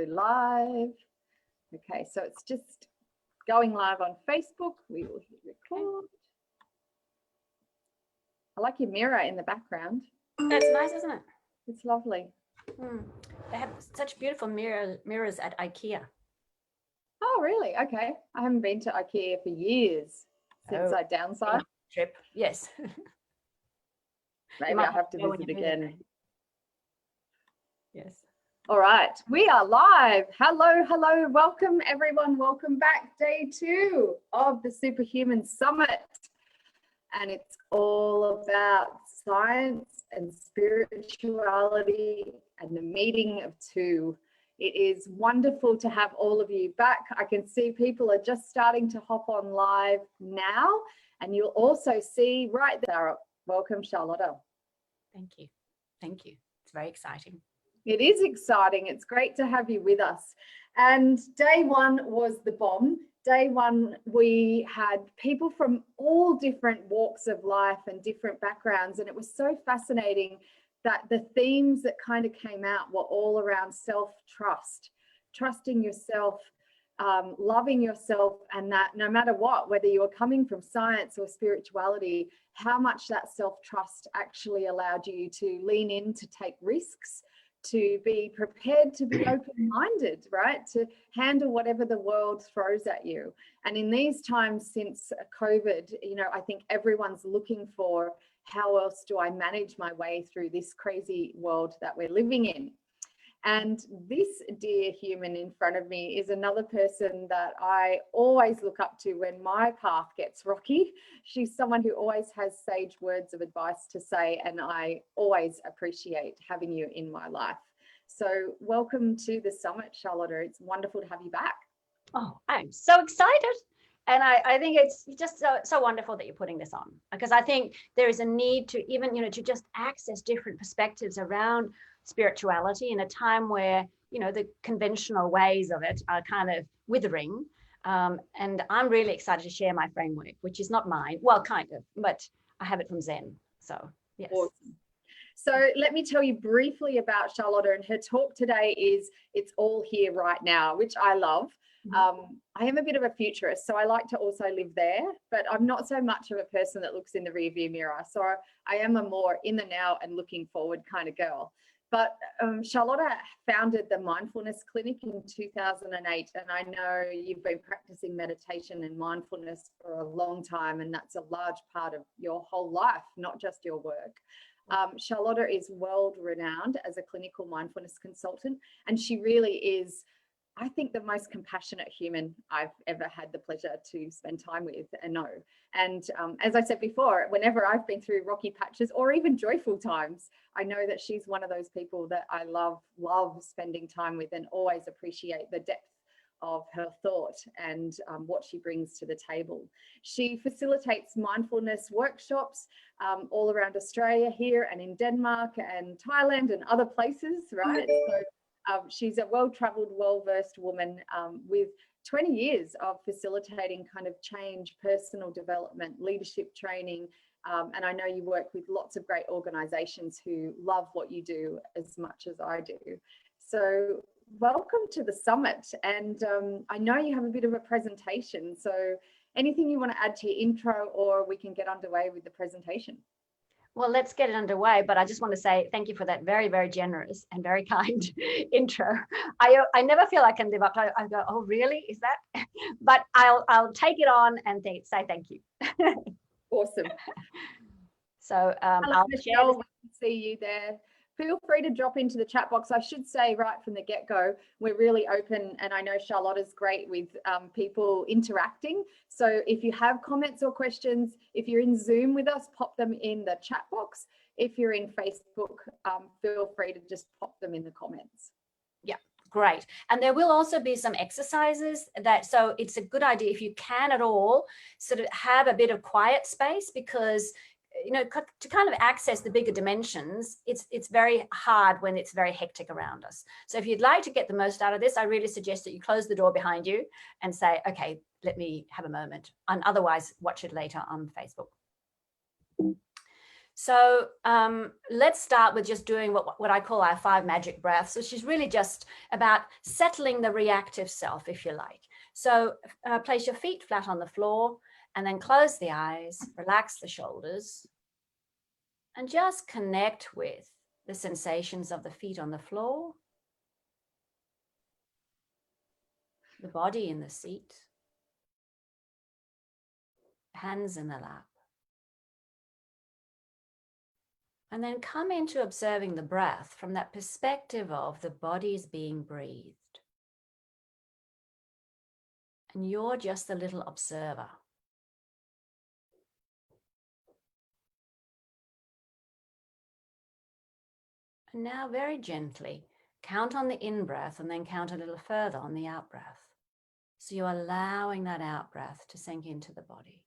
live. Okay, so it's just going live on Facebook. We will hit record. I like your mirror in the background. That's nice, isn't it? It's lovely. They have such beautiful mirrors at IKEA. Oh, really? Okay. I haven't been to IKEA for years since I downsized. Trip. Yes. Maybe I have to visit again. Yes. All right. We are live. Hello, hello. Welcome, everyone. Welcome back. Day 2 of the Superhuman Summit. And it's all about science and spirituality and the meeting of two. It is wonderful to have all of you back. I can see people are just starting to hop on live now. And you'll also see right there. Welcome, Charlotta. Thank you. Thank you. It's very exciting. It is exciting. It's great to have you with us. And day 1 was the bomb. Day 1, we had people from all different walks of life and different backgrounds. And it was so fascinating that the themes that kind of came out were all around self-trust, trusting yourself, loving yourself, and that no matter what, whether you're coming from science or spirituality, how much that self-trust actually allowed you to lean in, to take risks, to be prepared, to be open-minded, right? To handle whatever the world throws at you. And in these times since COVID, you know, I think everyone's looking for how else do I manage my way through this crazy world that we're living in. And this dear human in front of me is another person that I always look up to when my path gets rocky. She's someone who always has sage words of advice to say, and I always appreciate having you in my life. So welcome to the summit, Charlotta. It's wonderful to have you back. Oh, I'm so excited. And I think it's just so wonderful that you're putting this on, because I think there is a need to even, to just access different perspectives around spirituality in a time where, the conventional ways of it are kind of withering. And I'm really excited to share my framework, which is not mine. Well, kind of, but I have it from Zen. So, yes. Awesome. So let me tell you briefly about Charlotta, and her talk today is It's All Here Right Now, which I love. I am a bit of a futurist, so I like to also live there, but I'm not so much of a person that looks in the rearview mirror. So I am a more in the now and looking forward kind of girl. But Charlotta founded the Mindfulness Clinic in 2008, and I know you've been practicing meditation and mindfulness for a long time, and that's a large part of your whole life, not just your work. Charlotta is world renowned as a clinical mindfulness consultant, and she really is, I think, the most compassionate human I've ever had the pleasure to spend time with and know. And as I said before, whenever I've been through rocky patches or even joyful times, I know that she's one of those people that I love spending time with, and always appreciate the depth of her thought and what she brings to the table. She facilitates mindfulness workshops all around Australia here and in Denmark and Thailand and other places, right? So she's a well-traveled, well-versed woman with 20 years of facilitating kind of change, personal development, leadership training. And I know you work with lots of great organizations who love what you do as much as I do. So welcome to the summit. And I know you have a bit of a presentation. So anything you want to add to your intro, or we can get underway with the presentation? Well, let's get it underway, but I just want to say thank you for that very, very generous and very kind intro. I never feel I can live up to it. I go, oh, really? Is that? But I'll take it on and say thank you. Awesome. So Hello, Michelle, we can see you there. Feel free to drop into the chat box. I should say right from the get-go, we're really open, and I know Charlotta's great with people interacting. So if you have comments or questions, if you're in Zoom with us, pop them in the chat box. If you're in Facebook, feel free to just pop them in the comments. Yeah, great. And there will also be some exercises so it's a good idea, if you can at all, sort of have a bit of quiet space, because to kind of access the bigger dimensions, it's very hard when it's very hectic around us. So if you'd like to get the most out of this, I really suggest that you close the door behind you and say, okay, let me have a moment, and otherwise watch it later on Facebook. So let's start with just doing what I call our 5 magic breaths, which is really just about settling the reactive self, if you like. So place your feet flat on the floor and then close the eyes, relax the shoulders, and just connect with the sensations of the feet on the floor, the body in the seat, hands in the lap. And then come into observing the breath from that perspective of the body's being breathed. And you're just the little observer. And now very gently, count on the in-breath and then count a little further on the out-breath. So you're allowing that out-breath to sink into the body.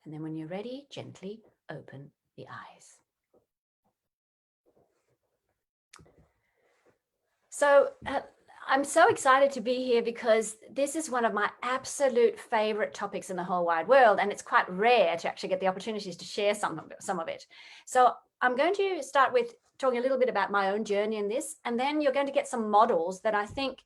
And then when you're ready, gently open the eyes. So I'm so excited to be here because this is one of my absolute favorite topics in the whole wide world. And it's quite rare to actually get the opportunities to share some of it. So I'm going to start with talking a little bit about my own journey in this. And then you're going to get some models that I think,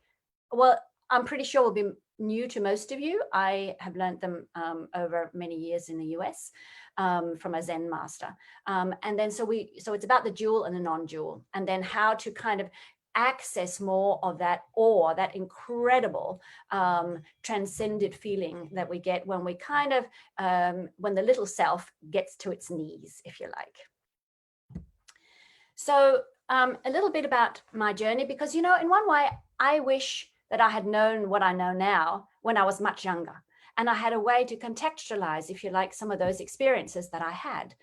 well, I'm pretty sure will be new to most of you. I have learned them over many years in the US from a Zen master. And then so it's about the dual and the non-dual, and then how to kind of access more of that awe, that incredible transcendent feeling that we get when we kind of, when the little self gets to its knees, if you like. So a little bit about my journey, because, you know, in one way, I wish that I had known what I know now when I was much younger. And I had a way to contextualize, if you like, some of those experiences that I had.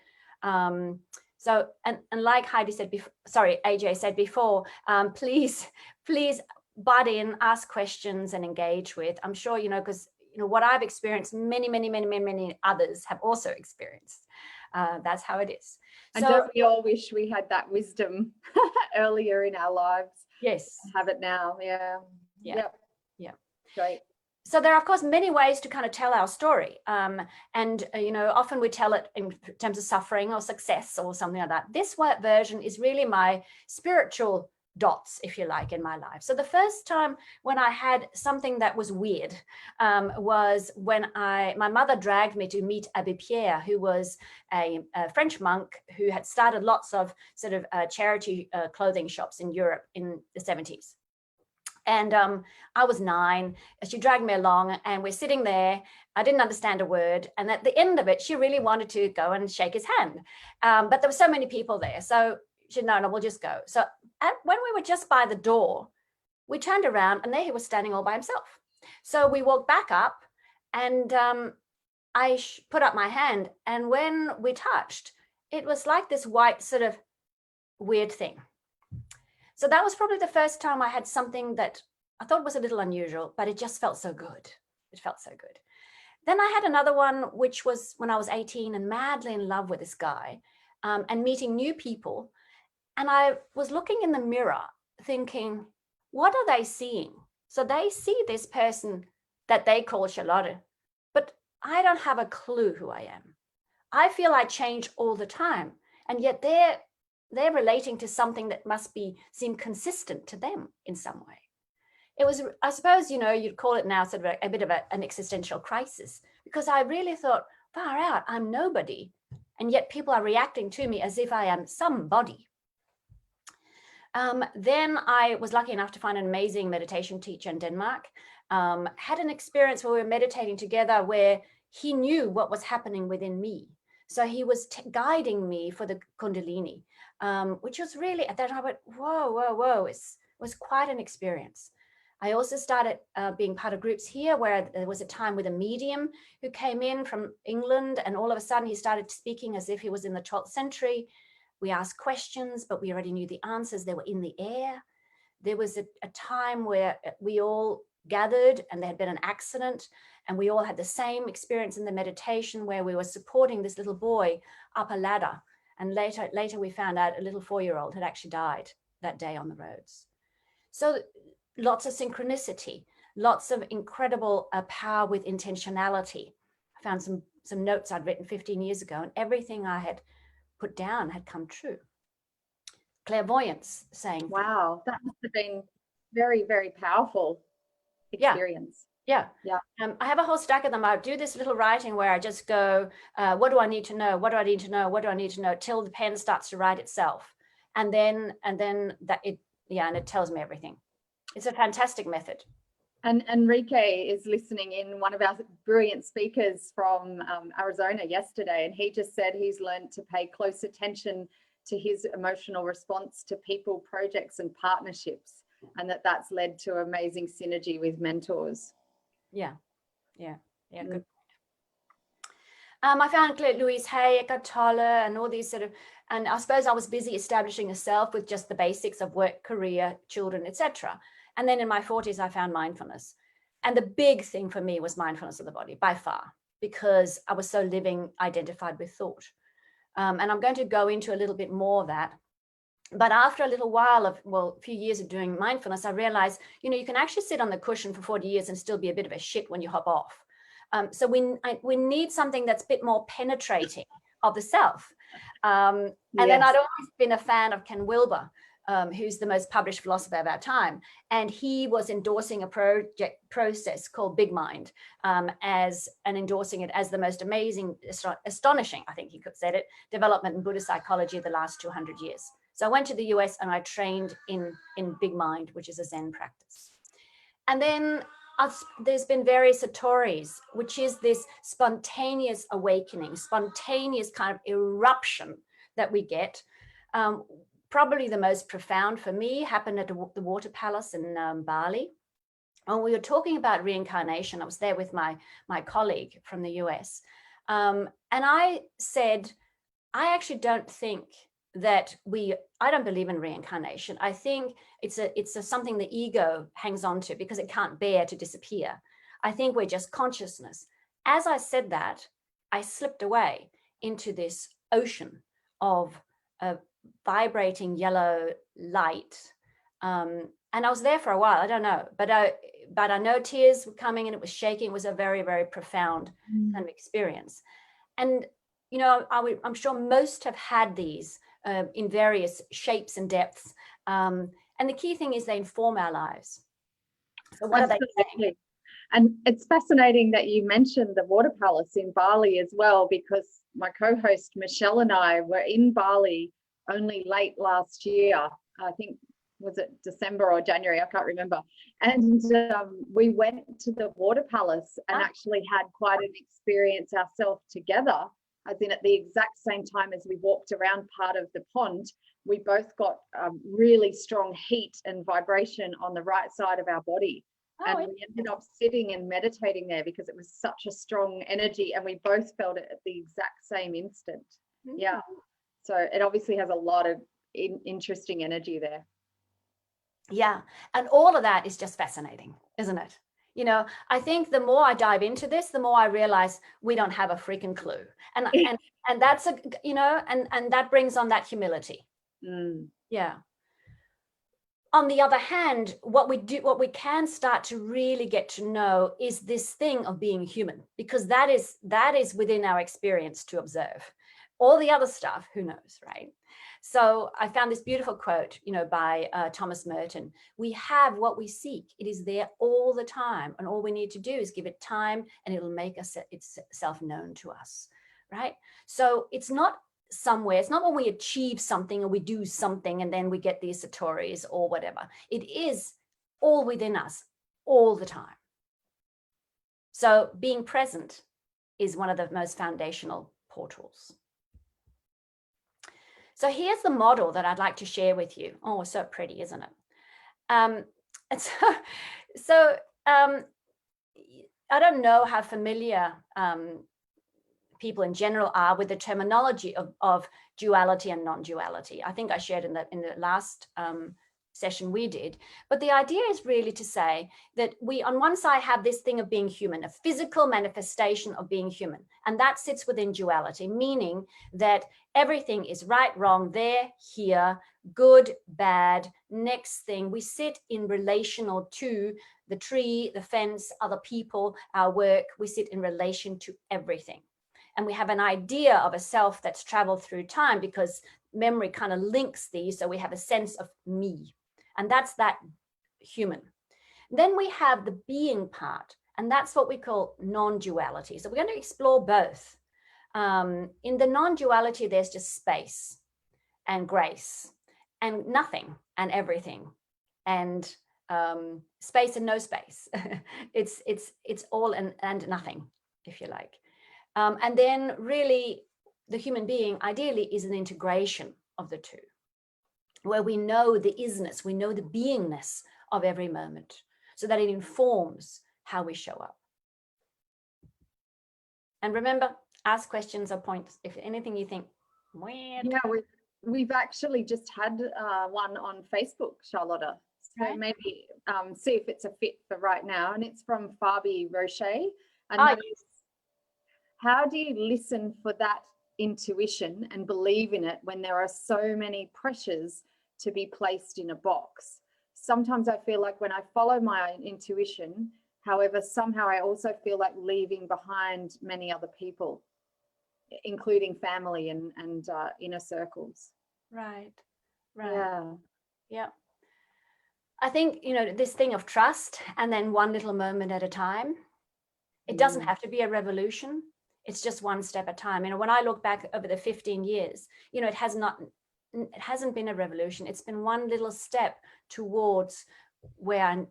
So, and like Heidi said before, sorry, AJ said before, please butt in, ask questions and engage with. I'm sure, you know, because, you know, what I've experienced, many others have also experienced. That's how it is. And don't we all wish we had that wisdom earlier in our lives? Yes. Have it now. Yeah. Yeah. Yep. Yeah. Great. So there are, of course, many ways to kind of tell our story. You know, often we tell it in terms of suffering or success or something like that. This version is really my spiritual dots, if you like, in my life. So the first time when I had something that was weird was when my mother dragged me to meet Abbé Pierre, who was a French monk who had started lots of sort of charity clothing shops in Europe in the 70s. And I was 9. She dragged me along and we're sitting there. I didn't understand a word. And at the end of it, she really wanted to go and shake his hand. But there were so many people there. So she said, no, we'll just go. So when we were just by the door, we turned around and there he was standing all by himself. So we walked back up and I put up my hand. And when we touched, it was like this white sort of weird thing. So that was probably the first time I had something that I thought was a little unusual, but it just felt so good. It felt so good. Then I had another one, which was when I was 18 and madly in love with this guy and meeting new people. And I was looking in the mirror thinking, what are they seeing? So they see this person that they call Charlotte, but I don't have a clue who I am. I feel I change all the time. And yet they're relating to something that must seem consistent to them in some way. It was, I suppose, you know, you'd call it now sort of a bit of an existential crisis, because I really thought, far out, I'm nobody. And yet people are reacting to me as if I am somebody. Then I was lucky enough to find an amazing meditation teacher in Denmark, had an experience where we were meditating together where he knew what was happening within me. So he was guiding me for the Kundalini, which was really, at that time I went, whoa, it was quite an experience. I also started being part of groups here where there was a time with a medium who came in from England, and all of a sudden he started speaking as if he was in the 12th century. We asked questions, but we already knew the answers. They were in the air. There was a time where we all gathered and there had been an accident and we all had the same experience in the meditation where we were supporting this little boy up a ladder. And later we found out a little 4-year-old had actually died that day on the roads. So lots of synchronicity, lots of incredible power with intentionality. I found some notes I'd written 15 years ago, and everything I had put down had come true. Clairvoyance, saying, wow, that must have been very, very powerful experience. Yeah. I have a whole stack of them. I do this little writing where I just go, what do I need to know? What do I need to know? What do I need to know? Till the pen starts to write itself. And then it tells me everything. It's a fantastic method. And Enrique is listening in, one of our brilliant speakers from Arizona yesterday, and he just said he's learned to pay close attention to his emotional response to people, projects, and partnerships, and that's led to amazing synergy with mentors. Yeah, good. I found Louise Hay, Eckhart Tolle, and all these sort of, and I suppose I was busy establishing a self with just the basics of work, career, children, etc. And then in my 40s, I found mindfulness. And the big thing for me was mindfulness of the body by far, because I was so living identified with thought. And I'm going to go into a little bit more of that. But after a little while a few years of doing mindfulness, I realized, you can actually sit on the cushion for 40 years and still be a bit of a shit when you hop off. So we need something that's a bit more penetrating of the self. And then I'd always been a fan of Ken Wilber, who's the most published philosopher of our time. And he was endorsing a process called Big Mind, endorsing it as the most amazing, astonishing, I think he said it, development in Buddhist psychology of the last 200 years. So I went to the US and I trained in Big Mind, which is a Zen practice. And then there's been various satori's, which is this spontaneous awakening, spontaneous kind of eruption that we get. Probably the most profound for me happened at the Water Palace in Bali. When we were talking about reincarnation, I was there with my colleague from the US. And I said, I actually don't think that I don't believe in reincarnation. I think it's something the ego hangs on to because it can't bear to disappear. I think we're just consciousness. As I said that, I slipped away into this ocean of vibrating yellow light. And I was there for a while, I don't know, but I know tears were coming and it was shaking. It was a very, very profound kind of experience. And, I'm sure most have had these in various shapes and depths. And the key thing is they inform our lives. So what are they saying? And it's fascinating that you mentioned the Water Palace in Bali as well, because my co-host Michelle and I were in Bali only late last year. I think, was it December or January? I can't remember. And we went to the Water Palace and actually had quite an experience ourselves together, as in at the exact same time as we walked around part of the pond. We both got really strong heat and vibration on the right side of our body. And we ended up sitting and meditating there because it was such a strong energy, and we both felt it at the exact same instant. Yeah. So it obviously has a lot of interesting energy there. Yeah. And all of that is just fascinating, isn't it? I think the more I dive into this, the more I realize we don't have a freaking clue. And that's and that brings on that humility. Yeah. On the other hand, what we can start to really get to know is this thing of being human, because that is within our experience to observe. All the other stuff, who knows, right? So I found this beautiful quote, by Thomas Merton. We have what we seek. It is there all the time. And all we need to do is give it time and it'll make itself known to us, right? So it's not somewhere. It's not when we achieve something or we do something and then we get these satori's or whatever. It is all within us all the time. So being present is one of the most foundational portals. So here's the model that I'd like to share with you. Oh, so pretty, isn't it? And so I don't know how familiar people in general are with the terminology of duality and non-duality. I think I shared in the last session we did, but the idea is really to say that we on one side have this thing of being human, a physical manifestation of being human, and that sits within duality, meaning that everything is right, wrong, there, here, good, bad, next thing. We sit in relational to the tree, the fence, other people, our work. We sit in relation to everything. And we have an idea of a self that's traveled through time because memory kind of links these. So we have a sense of me. And that's that human. Then we have the being part, and that's what we call non-duality. So we're going to explore both. In the non-duality, there's just space and grace and nothing and everything, and space and no space. it's all and nothing, if you like. And then really the human being ideally is an integration of the two, where we know the isness, we know the beingness of every moment, so that it informs how we show up. And remember, ask questions or points if anything you think weird. Yeah, we've actually just had one on Facebook, Charlotta. So right. maybe see if it's a fit for right now. And it's from Fabi Roche. And Oh, that is, how do you listen for that intuition and believe in it when there are so many pressures to be placed in a box? Sometimes I feel like when I follow my intuition, however, somehow I also feel like leaving behind many other people, including family and inner circles. Right. Yeah. I think, this thing of trust and then one little moment at a time. It doesn't have to be a revolution. It's just one step at a time. When I look back over the 15 years, it hasn't been a revolution. It's been one little step towards where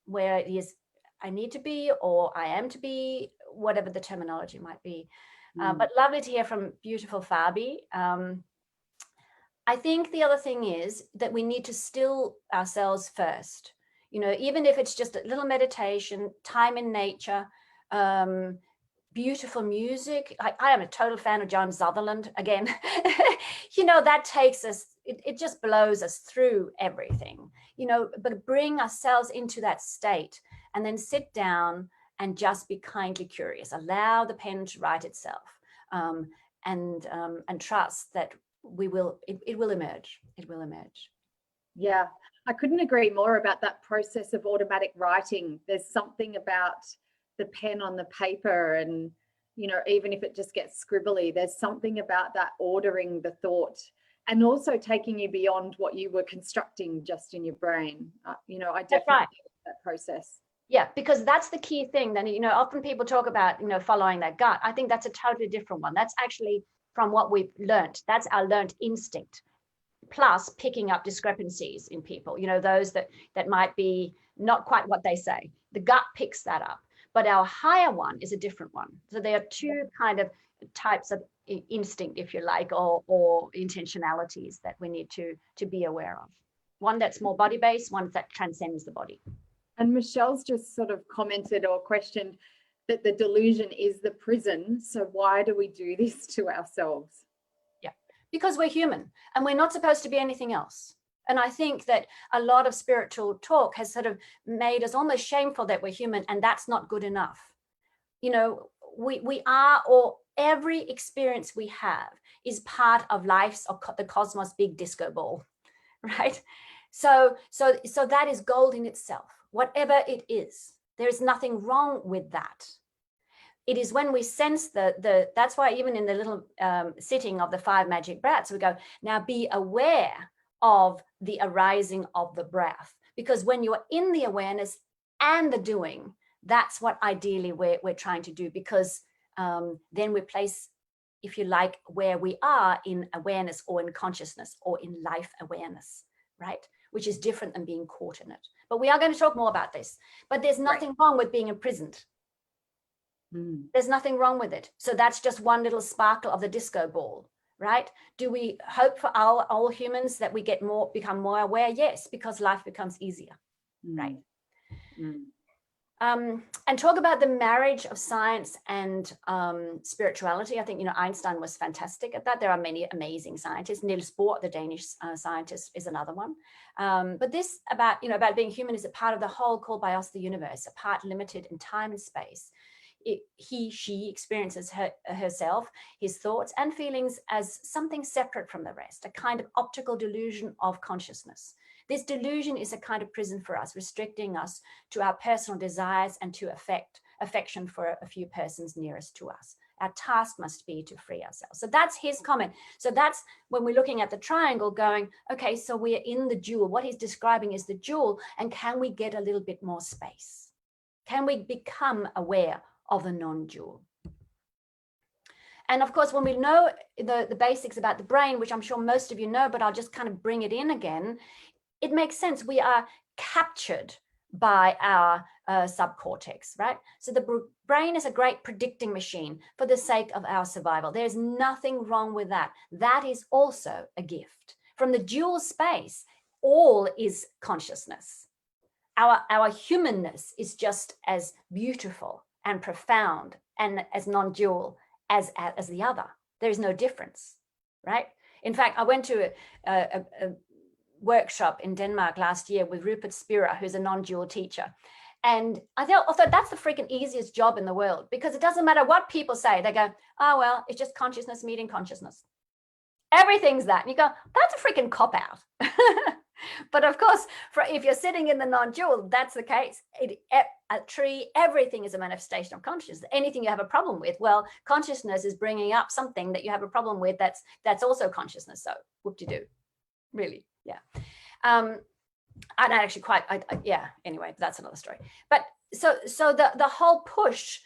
it is I need to be, or I am to be, whatever the terminology might be. But lovely to hear from beautiful Fabi. I think the other thing is that we need to still ourselves first. Even if it's just a little meditation, time in nature, beautiful music. I am a total fan of John Sutherland again. That takes us, it just blows us through everything, but bring ourselves into that state and then sit down and just be kindly curious. Allow the pen to write itself, and trust that it will emerge. It will emerge. Yeah, I couldn't agree more about that process of automatic writing. There's something about the pen on the paper, and even if it just gets scribbly, there's something about that ordering the thought and also taking you beyond what you were constructing just in your brain. I definitely like that process. Yeah, because that's the key thing. Then, often people talk about, following that gut. I think that's a totally different one. That's actually from what we've learned. That's our learned instinct, plus picking up discrepancies in people, those that might be not quite what they say. The gut picks that up. But our higher one is a different one. So there are two kind of types of instinct, if you like, or intentionalities that we need to be aware of. One that's more body-based, one that transcends the body. And Michelle's just sort of commented or questioned that the delusion is the prison. So why do we do this to ourselves? Yeah, because we're human and we're not supposed to be anything else. And I think that a lot of spiritual talk has sort of made us almost shameful that we're human, and that's not good enough. We are, or every experience we have is part of life's or the cosmos big disco ball, right? So that is gold in itself, whatever it is. There is nothing wrong with that. It is when we sense that's why even in the little sitting of the 5 magic breaths, we go, now be aware of the arising of the breath. Because when you're in the awareness and the doing, that's what ideally we're trying to do, because then we place, if you like, where we are in awareness or in consciousness or in life awareness, right? Which is different than being caught in it. But we are going to talk more about this. But there's nothing wrong with being imprisoned. There's nothing wrong with it. So that's just one little sparkle of the disco ball, right? Do we hope for all humans that we become more aware? Yes, because life becomes easier, right? And talk about the marriage of science and spirituality. I think, Einstein was fantastic at that. There are many amazing scientists. Niels Bohr, the Danish scientist, is another one. But this about being human is a part of the whole called by us the universe, a part limited in time and space. she experiences herself, his thoughts and feelings as something separate from the rest, a kind of optical delusion of consciousness. This delusion is a kind of prison for us, restricting us to our personal desires and to affection for a few persons nearest to us. Our task must be to free ourselves. So that's his comment. So that's when we're looking at the triangle going, okay, so we're in the jewel. What he's describing is the jewel. And can we get a little bit more space? Can we become aware of the non-jewel? And of course, when we know the basics about the brain, which I'm sure most of you know, but I'll just kind of bring it in again, it makes sense. We are captured by our subcortex, right? So the brain is a great predicting machine for the sake of our survival. There's nothing wrong with that. That is also a gift. From the dual space, all is consciousness. Our humanness is just as beautiful and profound and as non-dual as the other. There is no difference, right? In fact, I went to a workshop in Denmark last year with Rupert Spira, who's a non-dual teacher. And I thought that's the freaking easiest job in the world, because it doesn't matter what people say. They go, oh, well, it's just consciousness meeting consciousness. Everything's that. And you go, that's a freaking cop-out. But of course, if you're sitting in the non-dual, that's the case. A tree, everything is a manifestation of consciousness. Anything you have a problem with, well, consciousness is bringing up something that you have a problem with that's also consciousness. So whoop-de-doo, really, yeah. I don't actually quite, yeah, anyway, that's another story. But so the whole push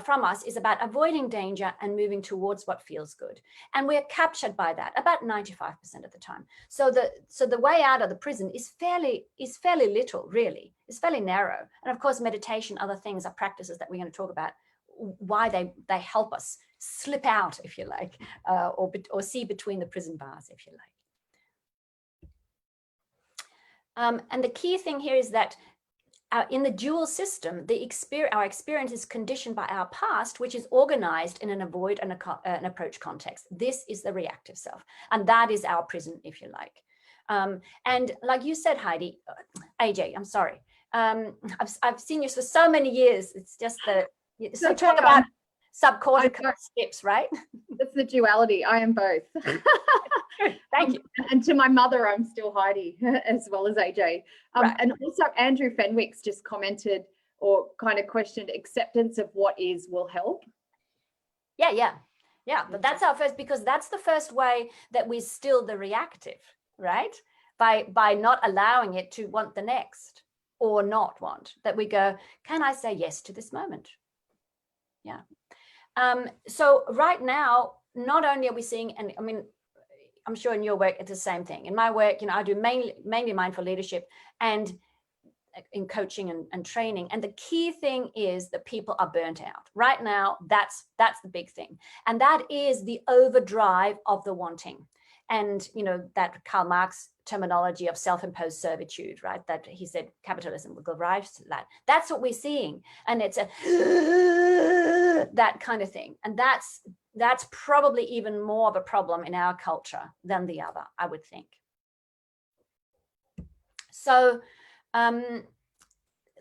from us is about avoiding danger and moving towards what feels good. And we're captured by that about 95% of the time. So the way out of the prison is fairly little, really. It's fairly narrow. And of course, meditation, other things are practices that we're going to talk about, why they help us slip out, if you like, or see between the prison bars, if you like. And the key thing here is that in the dual system, our experience is conditioned by our past, which is organized in an avoid and an approach context. This is the reactive self, and that is our prison, if you like. And like you said, Heidi, AJ, I'm sorry. I've seen you for so many years. It's just that so talk about subcortical skips, right? That's the duality. I am both. Thank you. And to my mother, I'm still Heidi as well as AJ. Right. And also Andrew Fenwick's just commented or kind of questioned, acceptance of what is will help. Yeah. But that's our first, because that's the first way that we still the reactive, right? By not allowing it to want the next or not want, that we go, can I say yes to this moment? Yeah. So right now, not only are we seeing, and I mean, I'm sure in your work, it's the same thing. In my work, I do mainly mindful leadership and in coaching and training. And the key thing is that people are burnt out. Right now, that's the big thing. And that is the overdrive of the wanting. And, that Karl Marx terminology of self-imposed servitude, right? That he said capitalism will give rise to that. That's what we're seeing. And it's that kind of thing. And that's probably even more of a problem in our culture than the other, I would think. So Ram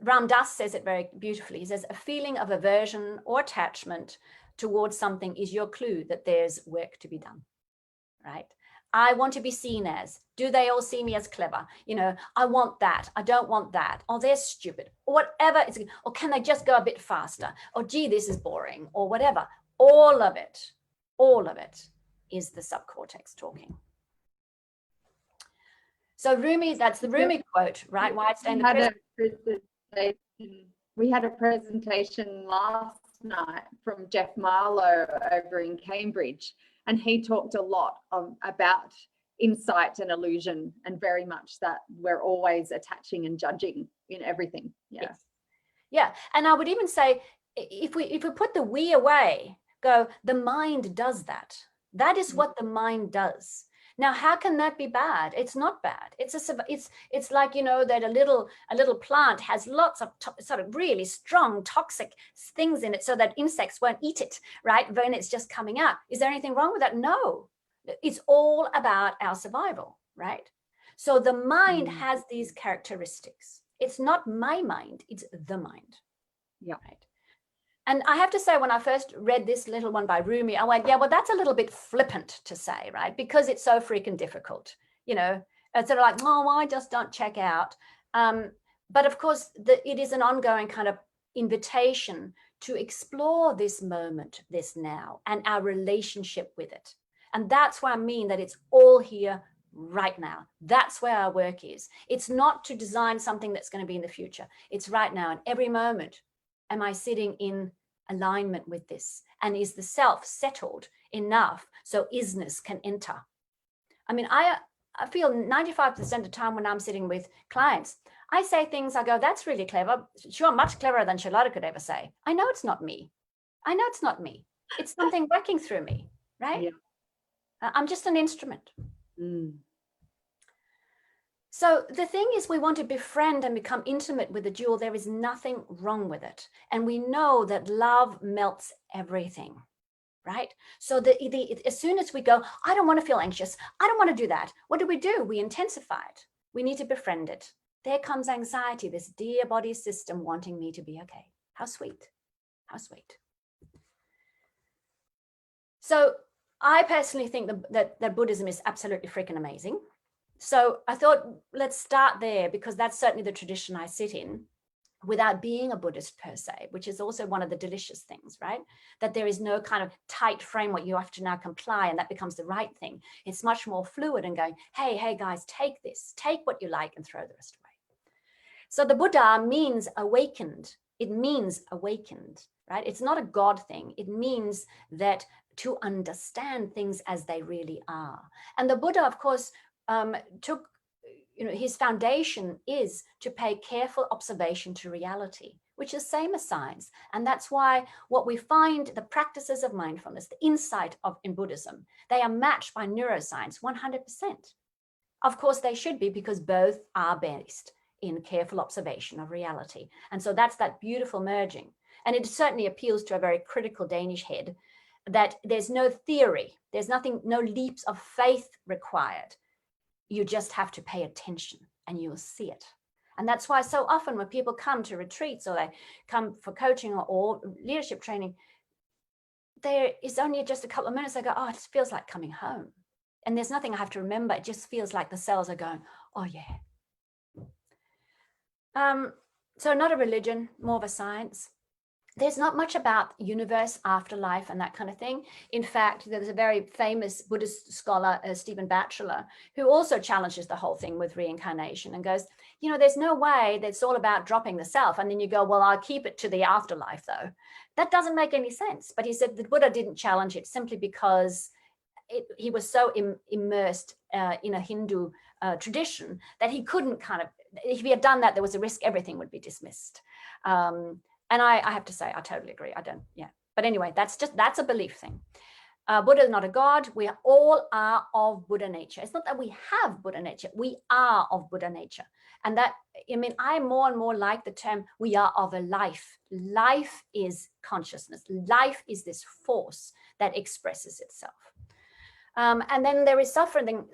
Dass says it very beautifully. He says, a feeling of aversion or attachment towards something is your clue that there's work to be done, right? I want to be seen as, do they all see me as clever? I want that. I don't want that. Oh, they're stupid. Or whatever. Or can they just go a bit faster? Or gee, this is boring, or whatever. All of it is the subcortex talking. So Rumi, that's the Rumi quote, right? Why stay in the prison? We had a presentation last night from Jeff Marlowe over in Cambridge, and he talked a lot about insight and illusion, and very much that we're always attaching and judging in everything. Yeah. Yes. Yeah. And I would even say, if we put the we away, go, the mind does that. That is what the mind does. Now, how can that be bad? It's not bad. It's like, that a little plant has lots of sort of really strong toxic things in it so that insects won't eat it, right? When it's just coming out. Is there anything wrong with that? No. It's all about our survival, right? So the mind has these characteristics. It's not my mind, it's the mind. Yeah. Right. And I have to say, when I first read this little one by Rumi, I went, yeah, well, that's a little bit flippant to say, right? Because it's so freaking difficult, you know, it's sort of like, oh, well, I just don't check out. But of course, it is an ongoing kind of invitation to explore this moment, this now, and our relationship with it. And that's why I mean that it's all here right now. That's where our work is. It's not to design something that's going to be in the future. It's right now. And every moment, am I sitting in alignment with this? And is the self settled enough so isness can enter? I mean, I feel 95% of the time when I'm sitting with clients, I say things, I go, that's really clever. Sure, much cleverer than Charlotte could ever say. I know it's not me. I know it's not me. It's something working through me, right? Yeah. I'm just an instrument. Mm. So the thing is, we want to befriend and become intimate with the jewel. There is nothing wrong with it. And we know that love melts everything, right? So as soon as we go, I don't want to feel anxious, I don't want to do that, what do? We intensify it. We need to befriend it. There comes anxiety, this dear body system wanting me to be okay. How sweet, how sweet. So I personally think that Buddhism is absolutely freaking amazing. So I thought, let's start there, because that's certainly the tradition I sit in, without being a Buddhist per se, which is also one of the delicious things, right? That there is no kind of tight framework you have to now comply and that becomes the right thing. It's much more fluid and going, hey guys, take this, take what you like and throw the rest away. So the Buddha means awakened. It means awakened, right? It's not a God thing. It means that to understand things as they really are. And the Buddha, of course, took, his foundation is to pay careful observation to reality, which is same as science. And that's why what we find, the practices of mindfulness, the insight in Buddhism, they are matched by neuroscience 100%. Of course, they should be, because both are based in careful observation of reality. And so that's that beautiful merging. And it certainly appeals to a very critical Danish head, that there's no theory, there's nothing, no leaps of faith required. You just have to pay attention and you'll see it. And that's why so often when people come to retreats or they come for coaching or leadership training, there is only just a couple of minutes. They go, oh, it just feels like coming home. And there's nothing I have to remember. It just feels like the cells are going, oh yeah. So not a religion, more of a science. There's not much about universe, afterlife, and that kind of thing. In fact, there's a very famous Buddhist scholar, Stephen Batchelor, who also challenges the whole thing with reincarnation and goes, there's no way that it's all about dropping the self. And then you go, well, I'll keep it to the afterlife, though. That doesn't make any sense. But he said the Buddha didn't challenge it simply because he was so immersed in a Hindu tradition that he couldn't if he had done that, there was a risk everything would be dismissed. And I have to say, I totally agree. But anyway, that's a belief thing. Buddha is not a God. We all are of Buddha nature. It's not that we have Buddha nature. We are of Buddha nature. And that, I more and more like the term, we are of a life. Life is consciousness. Life is this force that expresses itself. And then there is suffering,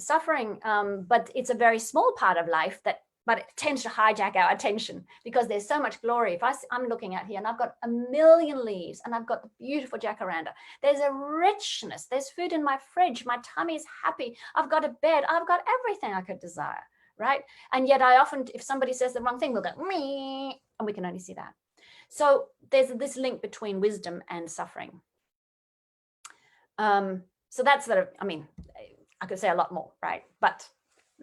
but it's a very small part of life but it tends to hijack our attention because there's so much glory. If I'm looking at here and I've got a million leaves and I've got the beautiful jacaranda, there's a richness, there's food in my fridge, my tummy is happy, I've got a bed, I've got everything I could desire, right? And yet I often, if somebody says the wrong thing, we'll go, me, and we can only see that. So there's this link between wisdom and suffering. So that's sort of, I could say a lot more, right? But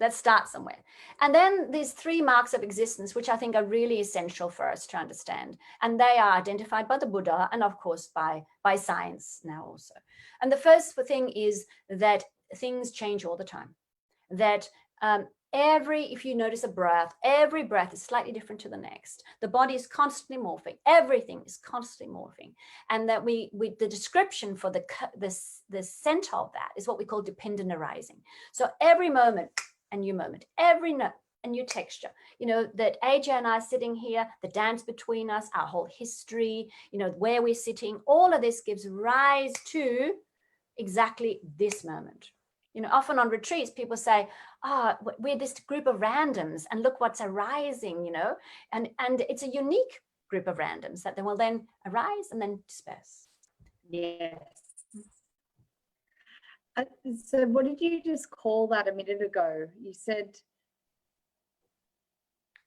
let's start somewhere. And then these 3 marks of existence, which I think are really essential for us to understand. And they are identified by the Buddha and of course by science now also. And the first thing is that things change all the time. That if you notice a breath, every breath is slightly different to the next. The body is constantly morphing. Everything is constantly morphing. And that the description for the center of that is what we call dependent arising. So every moment, a new moment, every note, a new texture. That AJ and I are sitting here, the dance between us, our whole history, where we're sitting, all of this gives rise to exactly this moment. Often on retreats, people say, we're this group of randoms and look what's arising, and it's a unique group of randoms that then will then arise and then disperse. Yes. So what did you just call that a minute ago? You said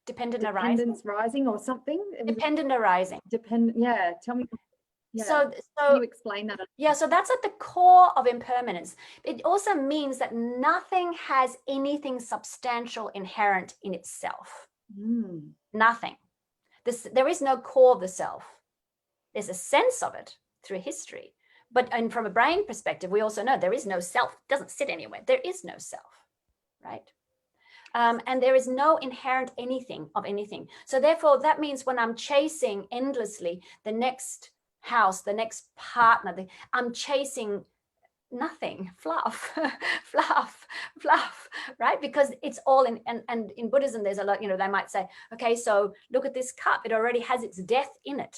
Dependent arising. dependence rising or something? Dependent arising. Yeah, tell me. Yeah. So Can you explain that? Yeah, so that's at the core of impermanence. It also means that nothing has anything substantial inherent in itself. Nothing. There is no core of the self. There's a sense of it through history. But and from a brain perspective, we also know there is no self. It doesn't sit anywhere. There is no self, right? And there is no inherent anything of anything. So therefore, that means when I'm chasing endlessly the next house, the next partner, I'm chasing nothing, fluff, fluff, fluff, right? Because it's all in, and in Buddhism, there's a lot, you know, they might say, okay, so look at this cup. It already has its death in it,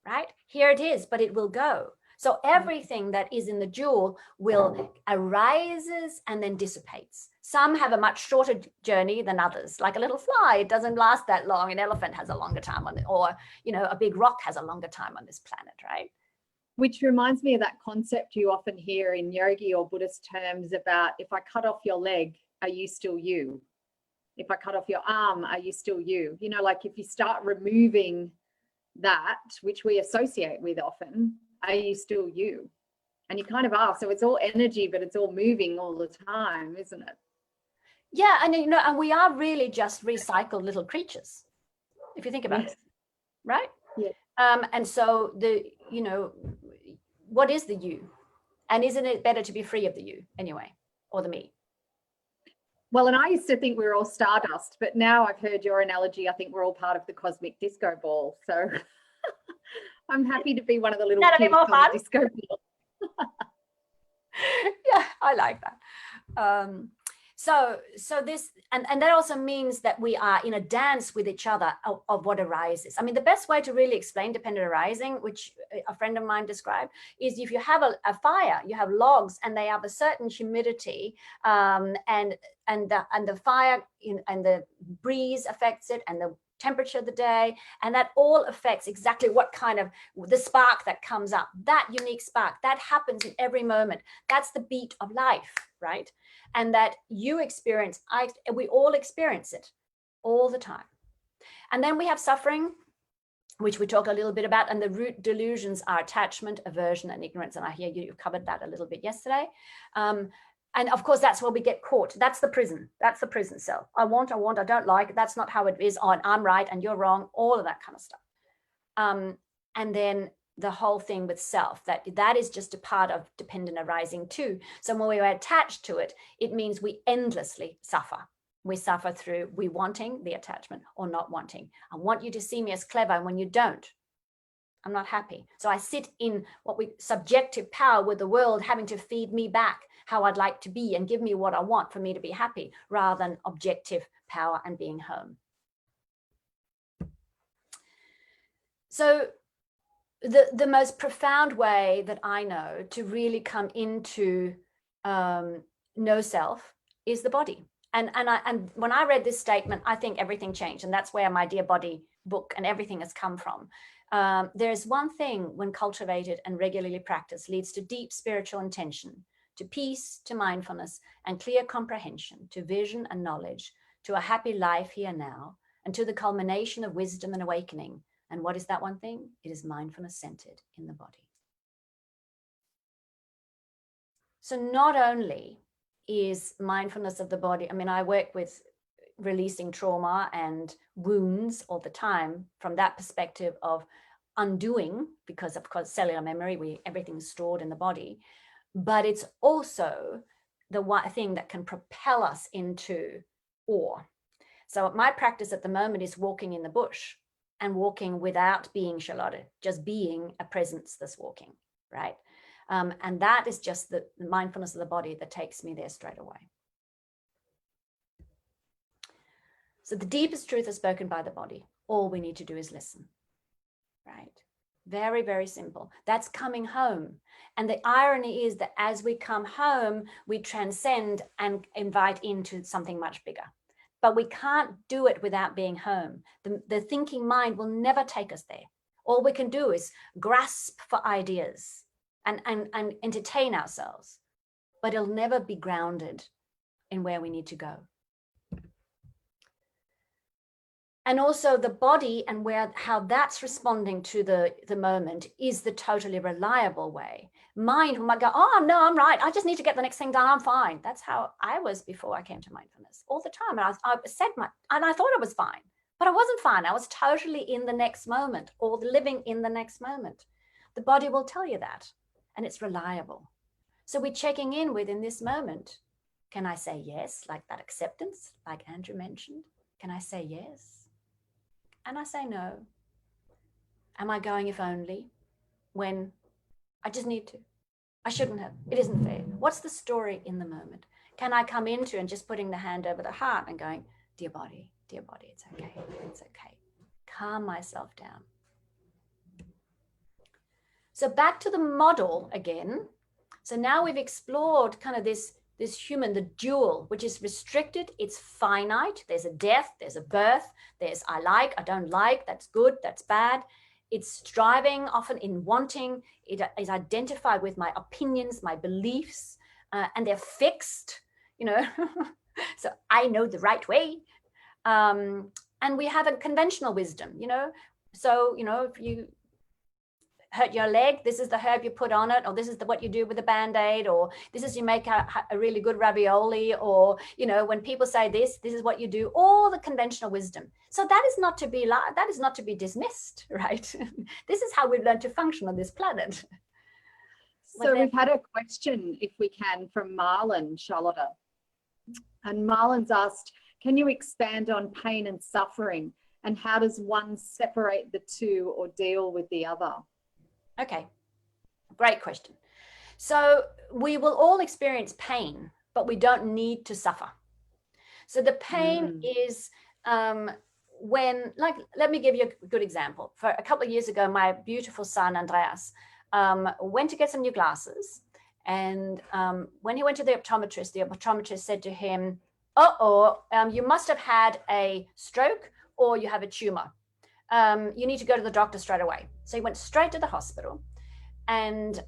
right? Here it is, but it will go. So everything that is in the jewel will arises and then dissipates. Some have a much shorter journey than others. Like a little fly, it doesn't last that long. An elephant has a longer time on it, or, you know, a big rock has a longer time on this planet, right? Which reminds me of that concept you often hear in yogi or Buddhist terms about, if I cut off your leg, are you still you? If I cut off your arm, are you still you? You know, like if you start removing that, which we associate with often, are you still you? And you kind of are. So it's all energy, but it's all moving all the time, isn't it? Yeah, and you know, and we are really just recycled little creatures, if you think about it, right? Yeah. And so you know, what is the you? And isn't it better to be free of the you anyway, or the me? Well, and I used to think we were all stardust, but now I've heard your analogy. I think we're all part of the cosmic disco ball. So I'm happy to be one of the little That'd be more fun. Disco ball. Yeah, I like that. So this, and that also means that we are in a dance with each other of what arises. I mean, the best way to really explain dependent arising, which a friend of mine described, is if you have a fire, you have logs and they have a certain humidity, and the fire and the breeze affects it, and the temperature of the day, and that all affects exactly what kind of the spark that comes up, that unique spark that happens in every moment. That's the beat of life, right? And that you experience, we all experience it all the time. And then we have suffering, which we talk a little bit about, and the root delusions are attachment, aversion, and ignorance. And I hear you covered that a little bit yesterday. And of course, that's where we get caught. That's the prison. That's the prison cell. I want, I don't like. That's not how it is. Oh, and I'm right and you're wrong. All of that kind of stuff. And then the whole thing with self, that is just a part of dependent arising too. So when we are attached to it, it means we endlessly suffer. We suffer through we wanting the attachment or not wanting. I want you to see me as clever, and when you don't, I'm not happy. So I sit in what we subjective power with the world, having to feed me back how I'd like to be and give me what I want for me to be happy, rather than objective power and being home. So the most profound way that I know to really come into no self is the body. And when I read this statement, I think everything changed. And that's where my Dear Body book and everything has come from. There's one thing, when cultivated and regularly practiced, leads to deep spiritual intention, to peace, to mindfulness, and clear comprehension, to vision and knowledge, to a happy life here now, and to the culmination of wisdom and awakening. And what is that one thing? It is mindfulness centered in the body. So not only is mindfulness of the body, I mean, I work with releasing trauma and wounds all the time from that perspective of undoing, because of course cellular memory, everything's stored in the body, but it's also the one thing that can propel us into awe. So my practice at the moment is walking in the bush, and walking without being Charlotte, just being a presence that's walking, right? And that is just the mindfulness of the body that takes me there straight away. So the deepest truth is spoken by the body. All we need to do is listen, right? Very, very simple. That's coming home. And the irony is that as we come home, we transcend and invite into something much bigger. but we can't do it without being home. The thinking mind will never take us there. All we can do is grasp for ideas and entertain ourselves, but it'll never be grounded in where we need to go. And also the body and how that's responding to the moment is the totally reliable way. Mind might go, oh, no, I'm right. I just need to get the next thing done. I'm fine. That's how I was before I came to mindfulness all the time. And I thought I was fine, but I wasn't fine. I was totally in the next moment, or living in the next moment. The body will tell you that, and it's reliable. So we're checking in within this moment. Can I say yes? Like that acceptance, like Andrew mentioned. Can I say yes? And I say no. Am I going if only when I just need to? I shouldn't have. It isn't fair. What's the story in the moment? Can I come into and just putting the hand over the heart and going, dear body, it's okay. It's okay. Calm myself down. So back to the model again. So now we've explored kind of this human, the dual, which is restricted, it's finite. There's a death, there's a birth, there's I like, I don't like, that's good, that's bad. It's striving, often in wanting. It is identified with my opinions, my beliefs, and they're fixed, so I know the right way. And we have a conventional wisdom, so, if you hurt your leg, this is the herb you put on it, or this is what you do with a Band-Aid, or this is you make a really good ravioli, or when people say this is what you do, all the conventional wisdom. So that is not to be dismissed, right? This is how we've learned to function on this planet. So we've had a question, if we can, from Marlon, Charlotta. And Marlon's asked, can you expand on pain and suffering, and how does one separate the two or deal with the other? Okay, great question. So we will all experience pain, but we don't need to suffer. So the pain is when, like, let me give you a good example. For a couple of years ago, my beautiful son, Andreas, went to get some new glasses. And when he went to the optometrist said to him, you must have had a stroke or you have a tumor. You need to go to the doctor straight away. So he went straight to the hospital, and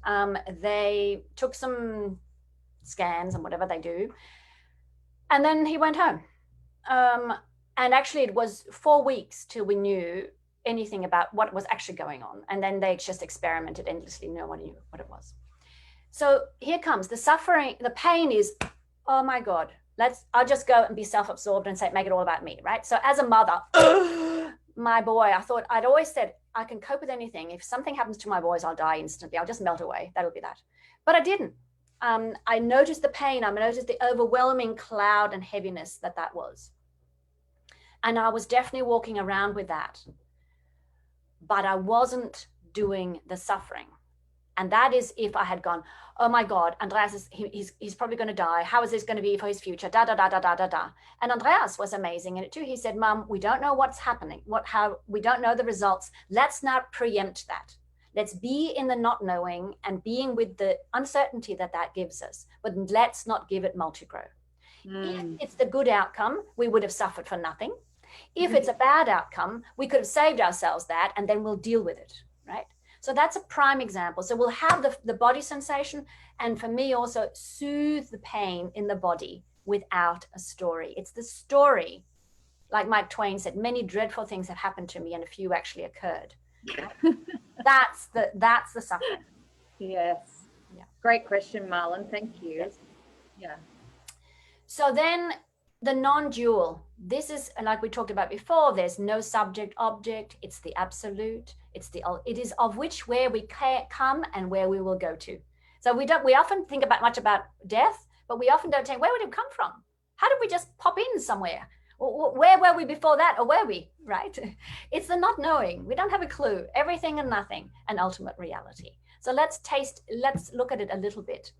they took some scans and whatever they do. And then he went home. And actually it was 4 weeks till we knew anything about what was actually going on. And then they just experimented endlessly. No one knew what it was. So here comes the suffering. The pain is, oh my God, I'll just go and be self-absorbed and make it all about me, right? So as a mother, my boy, I'd always said, I can cope with anything. If something happens to my boys, I'll die instantly. I'll just melt away. That'll be that. But I didn't. I noticed the pain. I noticed the overwhelming cloud and heaviness that was. And I was definitely walking around with that. But I wasn't doing the suffering. And that is if I had gone, oh my God, Andreas, he's probably going to die. How is this going to be for his future? Da, da, da, da, da, da, da. And Andreas was amazing in it too. He said, Mom, we don't know what's happening, we don't know the results. Let's not preempt that. Let's be in the not knowing and being with the uncertainty that gives us. But let's not give it multigrow. If it's the good outcome, we would have suffered for nothing. If it's a bad outcome, we could have saved ourselves that, and then we'll deal with it, right? So that's a prime example. So we'll have the body sensation, and for me also soothe the pain in the body without a story. It's the story, like Mark Twain said, many dreadful things have happened to me and a few actually occurred. That's the suffering. Yes. Yeah. Great question, Marlon. Thank you. Yes. Yeah. So then the non-dual, this is like we talked about before, there's no subject object, it's the absolute, it is of which where we come and where we will go to. So we often think much about death, but we often don't think, where would it come from? How did we just pop in somewhere? Where were we before that, or were we, right? It's the not knowing. We don't have a clue. Everything and nothing, an ultimate reality. So let's look at it a little bit.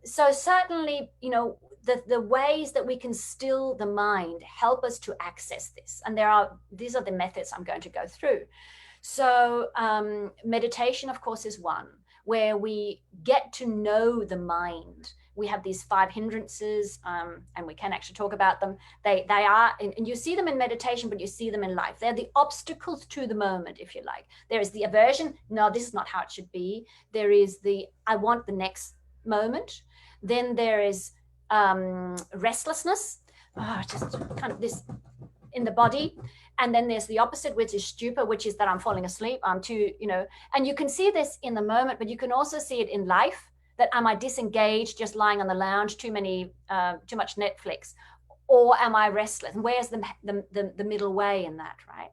So certainly, the ways that we can still the mind help us to access this. And these are the methods I'm going to go through. So meditation, of course, is one. where we get to know the mind. We have these 5 hindrances, and we can actually talk about them. They are, and you see them in meditation, but you see them in life. They're the obstacles to the moment, if you like. There is the aversion. No, this is not how it should be. There is the, I want the next moment. Then there is restlessness, just kind of this in the body. And then there's the opposite, which is stupor, which is that I'm falling asleep. I'm too, and you can see this in the moment, but you can also see it in life, that am I disengaged, just lying on the lounge, too much Netflix, or am I restless? And where's the middle way in that, right?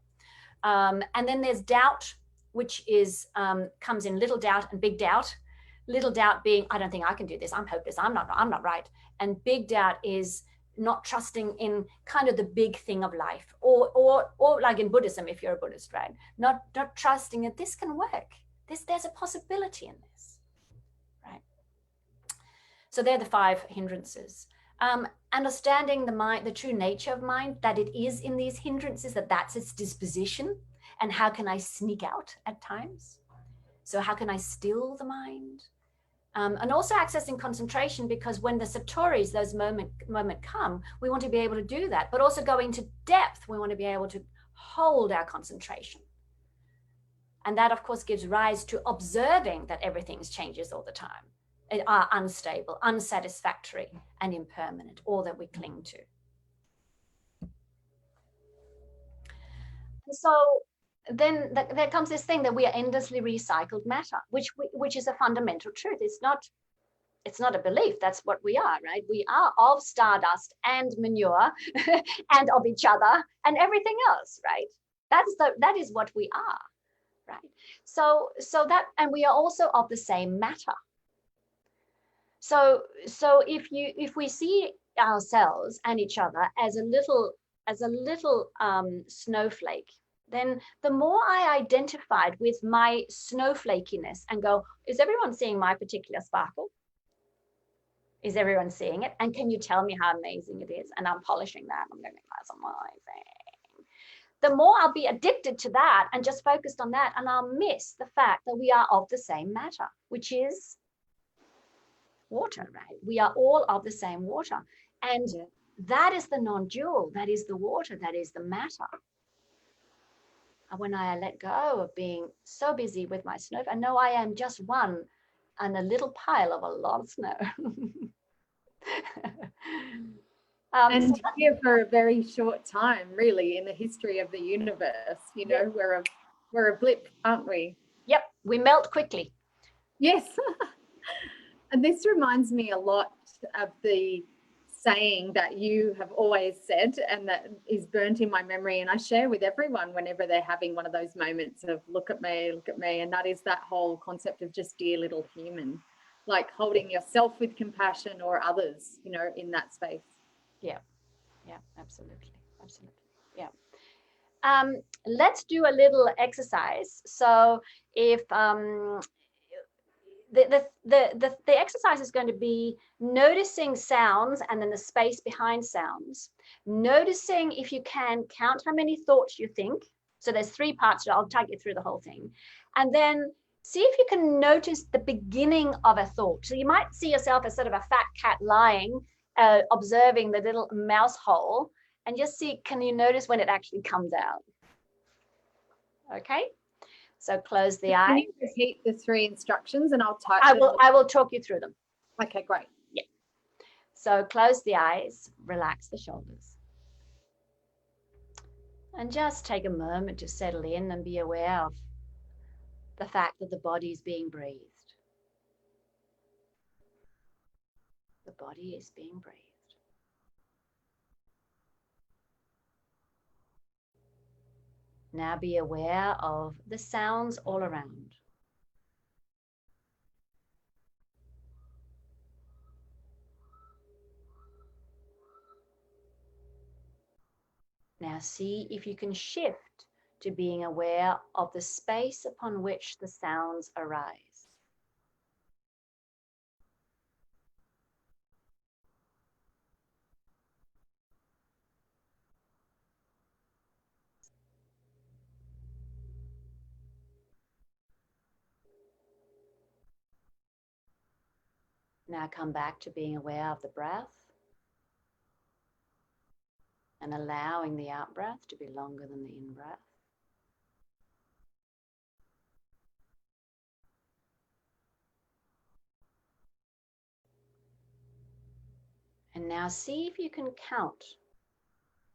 And then there's doubt, which is comes in little doubt and big doubt. Little doubt being, I don't think I can do this. I'm hopeless. I'm not right. And big doubt is not trusting in kind of the big thing of life, or like in Buddhism, if you're a Buddhist, right? Not trusting that this can work. There's a possibility in this, right? So they're the 5 hindrances. Understanding the mind, the true nature of mind, that it is in these hindrances, that's its disposition, and how can I sneak out at times? So how can I still the mind? And also accessing concentration, because when the satoris, those moment come, we want to be able to do that, but also go into depth. We want to be able to hold our concentration. And that, of course, gives rise to observing that everything changes all the time, are unstable, unsatisfactory, and impermanent, all that we cling to. So then there comes this thing that we are endlessly recycled matter, which is a fundamental truth. It's not a belief. That's what we are, right? We are of stardust and manure and of each other and everything else, right? That is what we are, right? So that, and we are also of the same matter. So if we see ourselves and each other as a little snowflake, then the more I identified with my snowflakiness and go, is everyone seeing my particular sparkle? Is everyone seeing it? And can you tell me how amazing it is? And I'm polishing that. I'm going, that's amazing. The more I'll be addicted to that and just focused on that, and I'll miss the fact that we are of the same matter, which is water, right? We are all of the same water. And that is the non-dual, that is the water, that is the matter. And when I let go of being so busy with my snow, I know I am just one and a little pile of a lot of snow. And here for a very short time, really, in the history of the universe, we're a blip, aren't we? Yep, we melt quickly. Yes. And this reminds me a lot of the saying that you have always said, and that is burnt in my memory, and I share with everyone whenever they're having one of those moments of look at me, and that is that whole concept of just dear little human, like holding yourself with compassion or others, in that space. Yeah, absolutely. Yeah. Let's do a little exercise. So if the exercise is going to be noticing sounds and then the space behind sounds, noticing, if you can, count how many thoughts you think. So there's 3 parts. I'll take you through the whole thing, and then see if you can notice the beginning of a thought. So you might see yourself as sort of a fat cat lying, observing the little mouse hole, and just see, can you notice when it actually comes out? Okay. So close the eye. Can you repeat the 3 instructions and I'll type them? I will talk you through them. Okay, great. Yeah. So close the eyes, relax the shoulders. And just take a moment to settle in and be aware of the fact that the body is being breathed. The body is being breathed. Now be aware of the sounds all around. Now see if you can shift to being aware of the space upon which the sounds arise. Now come back to being aware of the breath and allowing the out breath to be longer than the in breath. And now see if you can count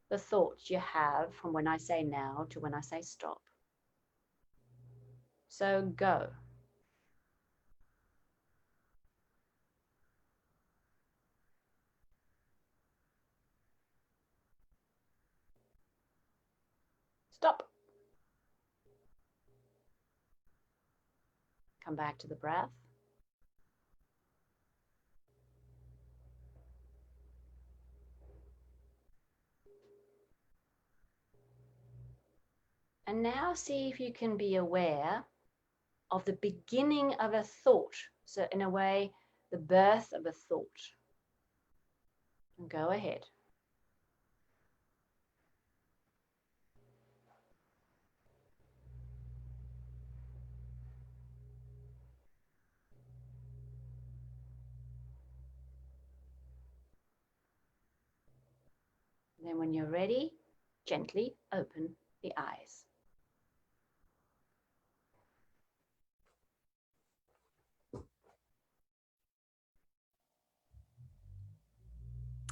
the thoughts you have from when I say now to when I say stop. So go. Stop. Come back to the breath. And now see if you can be aware of the beginning of a thought. So in a way, the birth of a thought. And go ahead. And then when you're ready, gently open the eyes.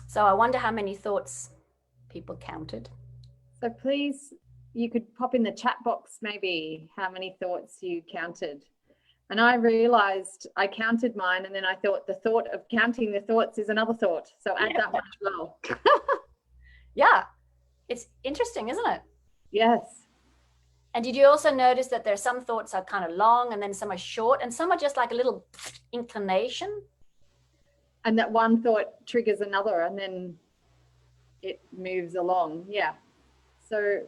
So I wonder how many thoughts people counted. So please, you could pop in the chat box maybe how many thoughts you counted. And I realized I counted mine, and then I thought the thought of counting the thoughts is another thought. So add that one as well. Yeah, it's interesting, isn't it? Yes. And did you also notice that there's some thoughts are kind of long and then some are short and some are just like a little inclination? And that one thought triggers another and then it moves along. Yeah. So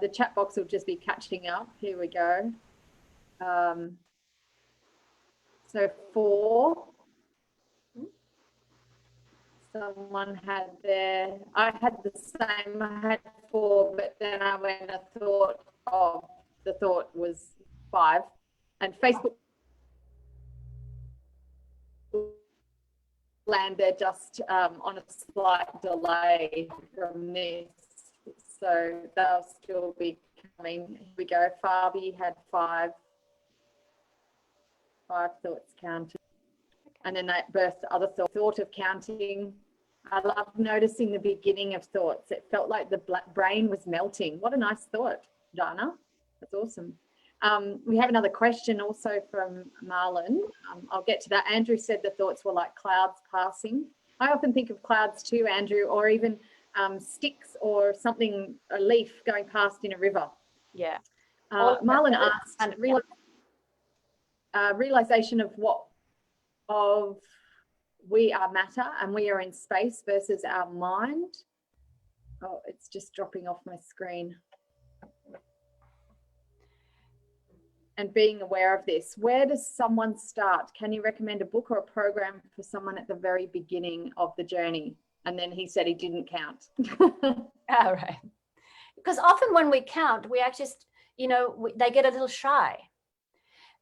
the chat box will just be catching up. Here we go. So 4. Someone had there. I had the same. I had 4, but then I went and thought of the thought was 5. And Facebook landed just on a slight delay from this. So they'll still be coming. Here we go. Fabi had 5 thoughts counted. And then that birthed other thought of counting. I love noticing the beginning of thoughts. It felt like the brain was melting. What a nice thought, Dana. That's awesome. We have another question also from Marlon. I'll get to that. Andrew said the thoughts were like clouds passing. I often think of clouds too, Andrew, or even sticks or something, a leaf going past in a river. Yeah. Marlon asked, realization of we are matter and we are in space versus our mind. Oh, it's just dropping off my screen. And being aware of this. Where does someone start? Can you recommend a book or a program for someone at the very beginning of the journey? And then he said he didn't count. All right. Because often when we count, we actually, they get a little shy.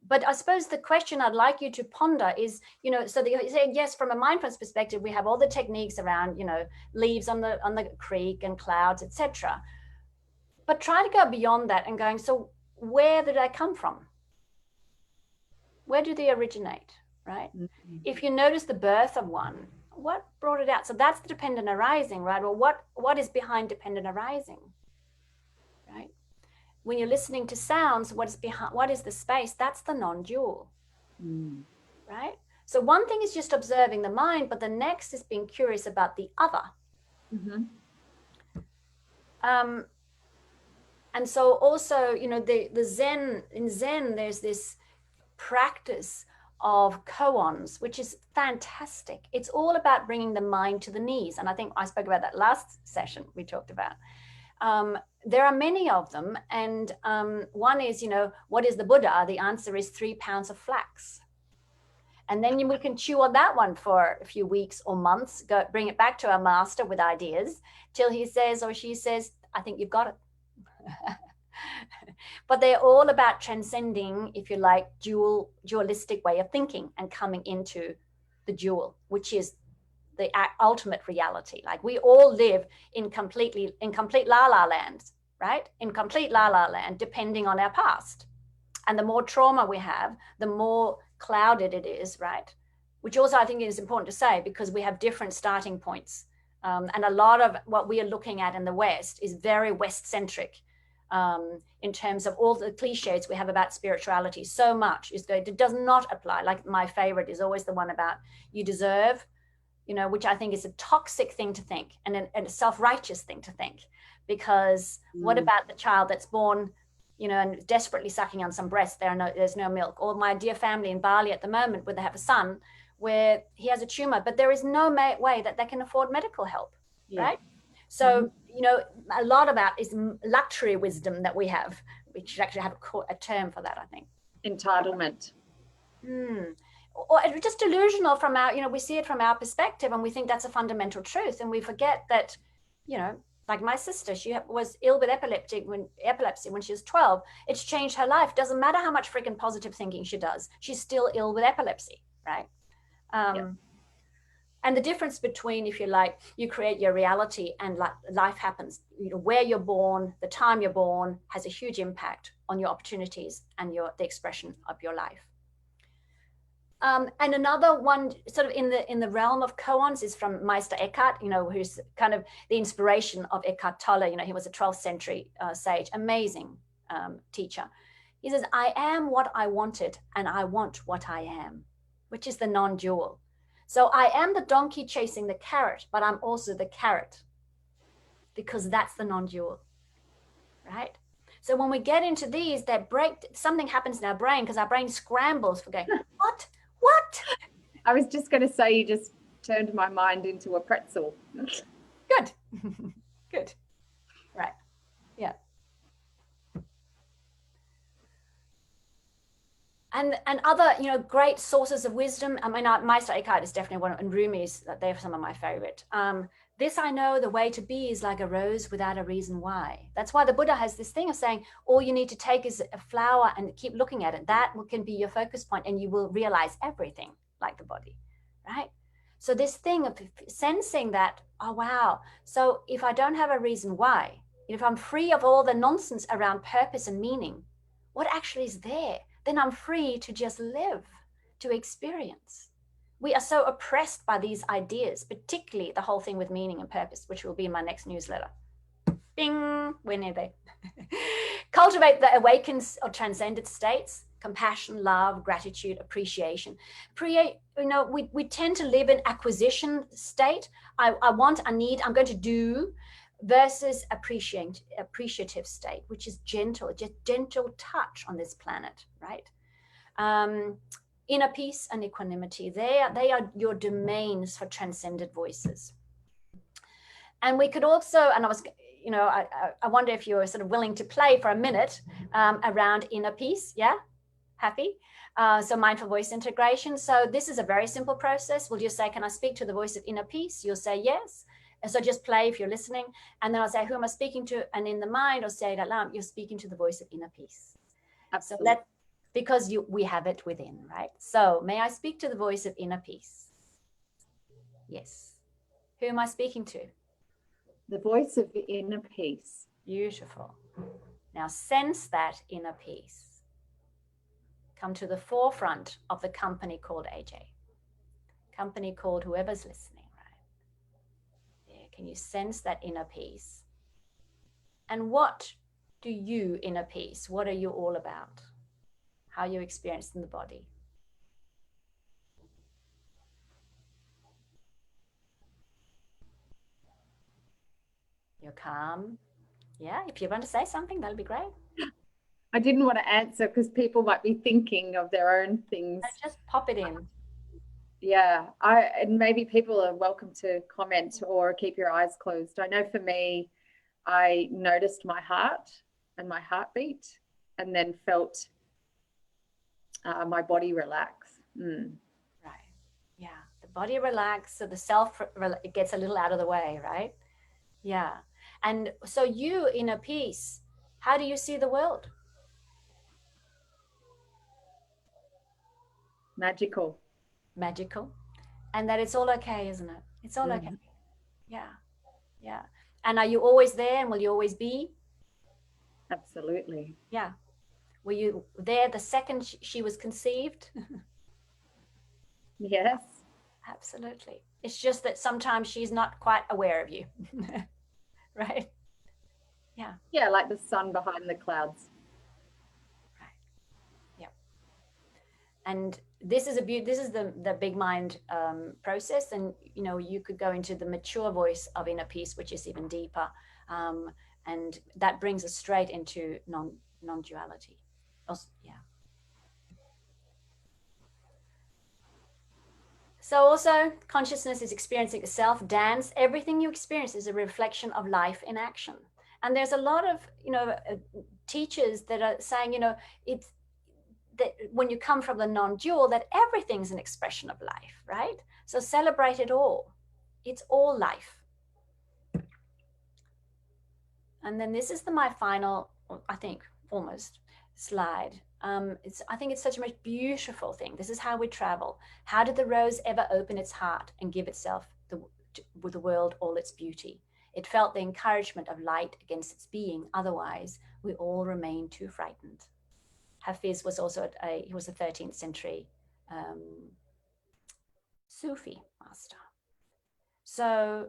But I suppose the question I'd like you to ponder is, so that you say, yes, from a mindfulness perspective, we have all the techniques around, leaves on the creek and clouds, etc. But try to go beyond that and going, so where did I come from? Where do they originate, right? Mm-hmm. If you notice the birth of one, what brought it out? So that's the dependent arising, right? Or what is behind dependent arising, right? When you're listening to sounds, what is the space? That's the non-dual, right? So one thing is just observing the mind, but the next is being curious about the other. Mm-hmm. And so also, the Zen, in Zen, there's this practice of koans, which is fantastic. It's all about bringing the mind to the knees. And I think I spoke about that last session we talked about. There are many of them. And one is, what is the Buddha? The answer is 3 pounds of flax. And then we can chew on that one for a few weeks or months, bring it back to our master with ideas till he says or she says, I think you've got it. But they're all about transcending, if you like, dualistic way of thinking and coming into the jewel, which is the ultimate reality. Like we all live in complete la la land, right? In complete la la land, depending on our past. And the more trauma we have, the more clouded it is, right? Which also I think is important to say, because we have different starting points. And a lot of what we are looking at in the West is very West-centric in terms of all the cliches we have about spirituality. So much it does not apply. Like my favorite is always the one about you deserve, which I think is a toxic thing to think and a self-righteous thing to think. Because what about the child that's born, and desperately sucking on some breast, there's no milk? Or my dear family in Bali at the moment, where they have a son where he has a tumor, but there is no way that they can afford medical help, right? So, a lot about is luxury wisdom that we have. We should actually have a term for that, I think. Entitlement. Or just delusional from our, we see it from our perspective and we think that's a fundamental truth. And we forget that, like my sister, she was ill with epilepsy when she was 12. It's changed her life. Doesn't matter how much freaking positive thinking she does. She's still ill with epilepsy, right? And the difference between, if you like, you create your reality and life happens, where you're born, the time you're born has a huge impact on your opportunities and the expression of your life. And another one sort of in the realm of koans is from Meister Eckhart, who's kind of the inspiration of Eckhart Tolle. He was a 12th century sage, amazing teacher. He says, I am what I wanted and I want what I am, which is the non-dual. So I am the donkey chasing the carrot, but I'm also the carrot, because that's the non-dual, right? So when we get into these, something happens in our brain, because our brain scrambles for going, what? I was just going to say, you just turned my mind into a pretzel. Good. Good. Right. Yeah. And other, great sources of wisdom. I mean, Meister Eckhart is definitely one, and Rumi's, they're some of my favorite. This I know, the way to be is like a rose without a reason why. That's why the Buddha has this thing of saying, all you need to take is a flower and keep looking at it. That can be your focus point and you will realize everything, like the body, right? So this thing of sensing that, oh, wow. So if I don't have a reason why, if I'm free of all the nonsense around purpose and meaning, what actually is there? Then I'm free to just live, to experience. We are so oppressed by these ideas, particularly the whole thing with meaning and purpose, which will be in my next newsletter. Bing, we're near there. Cultivate the awakened or transcended states, compassion, love, gratitude, appreciation. We tend to live in acquisition state. I want, I need, I'm going to do, versus appreciative state, which is gentle, just gentle touch on this planet, right? Inner peace and equanimity, they are your domains for transcended voices. And we could also, and I wonder if you're sort of willing to play for a minute around inner peace. Yeah, happy? So mindful voice integration. So this is a very simple process. We'll just say, can I speak to the voice of inner peace? You'll say yes. And so just play if you're listening. And then I'll say, who am I speaking to? And in the mind, I'll say it out loud, you're speaking to the voice of inner peace. Absolutely. So because we have it within, right? So may I speak to the voice of inner peace? Yes. Who am I speaking to? The voice of the inner peace. Beautiful. Now sense that inner peace. Come to the forefront of the company called AJ. Company called whoever's listening. Can you sense that inner peace? And what do you, inner peace, what are you all about? How you experience in the body? You're calm. Yeah, if you want to say something, that'll be great. I didn't want to answer because people might be thinking of their own things. Just pop it in. Yeah, and maybe people are welcome to comment or keep your eyes closed. I know for me, I noticed my heart and my heartbeat, and then felt my body relax. Right. Yeah, the body relax, so the self it gets a little out of the way, right? Yeah. And so you, inner peace, how do you see the world? Magical. Magical. and that it's all okay, isn't it? It's all okay. Mhm. Yeah. Yeah. And are you always there, and will you always be? Absolutely. Yeah. Were you there the second she was conceived? Yes. Absolutely. It's just that sometimes she's not quite aware of you. Right? Yeah. Yeah, like the sun behind the clouds. Right. Yeah. And this is the big mind process, and you could go into the mature voice of inner peace, which is even deeper, um, and that brings us straight into non-duality. Yeah. So also, consciousness is experiencing itself. Dance, everything you experience is a reflection of life in action. And there's a lot of teachers that are saying, it's that when you come from the non-dual, that everything's an expression of life, right? So celebrate it all. It's all life. And then this is my final, I think, almost slide. I think it's such a most beautiful thing. This is how we travel. How did the rose ever open its heart and give itself with the world all its beauty? It felt the encouragement of light against its being. Otherwise, we all remain too frightened. Hafiz was also he was a 13th century Sufi master. So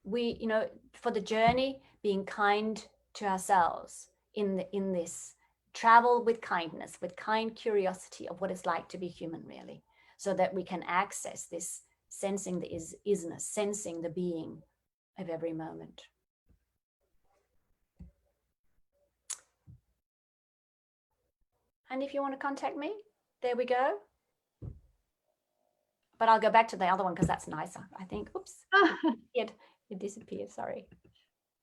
we, for the journey, being kind to ourselves in this travel with kindness, with kind curiosity of what it's like to be human, really, so that we can access this sensing the isness, sensing the being of every moment. And if you want to contact me, there we go. But I'll go back to the other one because that's nicer, I think. Oops, it disappeared. Sorry.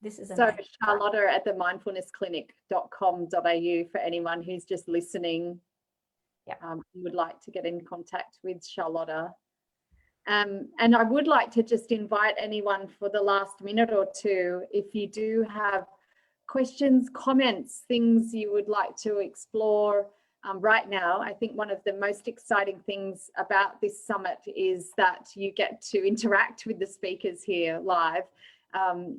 This is so Charlotta at the mindfulnessclinic.com.au for anyone who's just listening. Yeah. Would like to get in contact with Charlotta. And I would like to just invite anyone for the last minute or two, if you do have questions, comments, things you would like to explore right now. I think one of the most exciting things about this summit is that you get to interact with the speakers here live.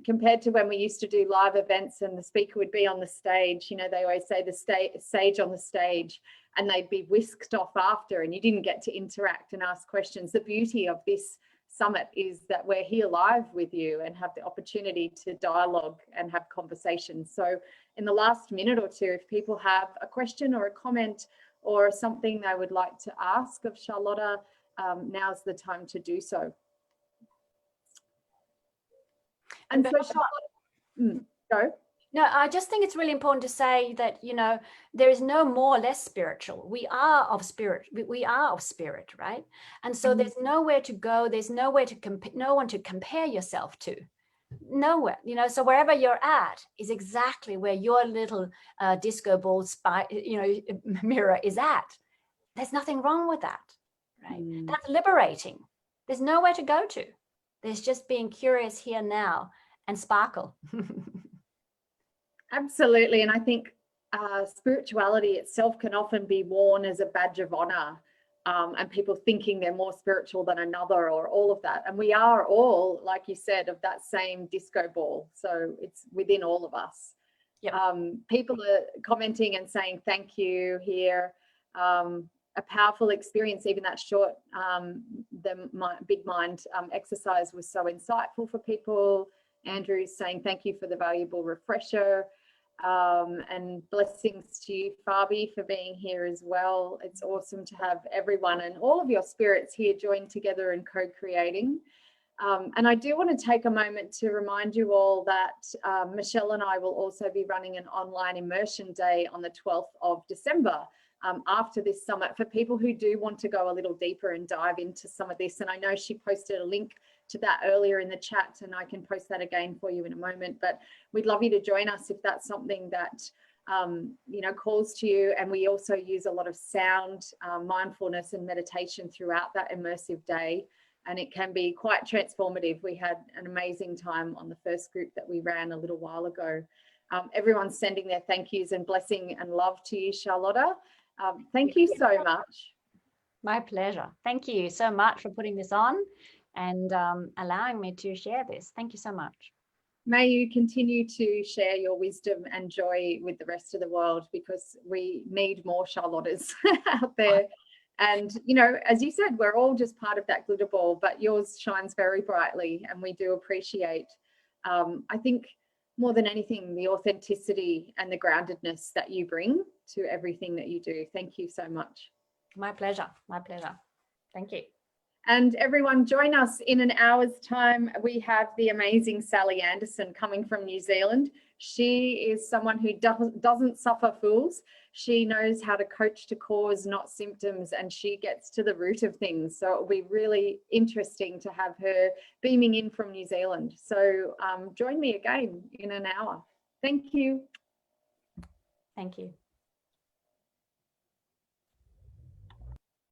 Compared to when we used to do live events and the speaker would be on the stage, they always say the sage on the stage, and they'd be whisked off after, and you didn't get to interact and ask questions. The beauty of this summit is that we're here live with you and have the opportunity to dialogue and have conversations. So in the last minute or two, if people have a question or a comment or something they would like to ask of Charlotta, now's the time to do so. And so Charlotta, go. No, I just think it's really important to say that, there is no more or less spiritual. We are of spirit. We are of spirit, right? And so there's nowhere to go. There's nowhere to no one to compare yourself to. Nowhere, so wherever you're at is exactly where your little disco ball mirror is at. There's nothing wrong with that, right? That's liberating. There's nowhere to go to. There's just being curious here now and sparkle. Absolutely. And I think spirituality itself can often be worn as a badge of honor, and people thinking they're more spiritual than another or all of that. And we are all, like you said, of that same disco ball. So it's within all of us. Yep. People are commenting and saying thank you here. A powerful experience, even that short big mind exercise was so insightful for people. Andrew's saying thank you for the valuable refresher. And blessings to you, Fabi, for being here as well. It's awesome to have everyone and all of your spirits here joined together and co-creating. And I do want to take a moment to remind you all that Michelle and I will also be running an online immersion day on the 12th of December after this summit for people who do want to go a little deeper and dive into some of this. And I know she posted a link to that earlier in the chat, and I can post that again for you in a moment. But we'd love you to join us if that's something that calls to you. And we also use a lot of sound, mindfulness and meditation throughout that immersive day, and it can be quite transformative. We had an amazing time on the first group that we ran a little while ago. Everyone's sending their thank yous and blessing and love to you, Charlotta. Thank you so much. My pleasure. Thank you so much for putting this on and allowing me to share this. Thank you so much. May you continue to share your wisdom and joy with the rest of the world, because we need more Charlotters out there. And, you know, as you said, we're all just part of that glitter ball, but yours shines very brightly, and we do appreciate, I think, more than anything, the authenticity and the groundedness that you bring to everything that you do. Thank you so much. My pleasure. My pleasure. Thank you. And everyone, join us in an hour's time. We have the amazing Sally Anderson coming from New Zealand. She is someone who doesn't suffer fools. She knows how to coach to cause, not symptoms, and she gets to the root of things. So it'll be really interesting to have her beaming in from New Zealand. So join me again in an hour. Thank you. Thank you.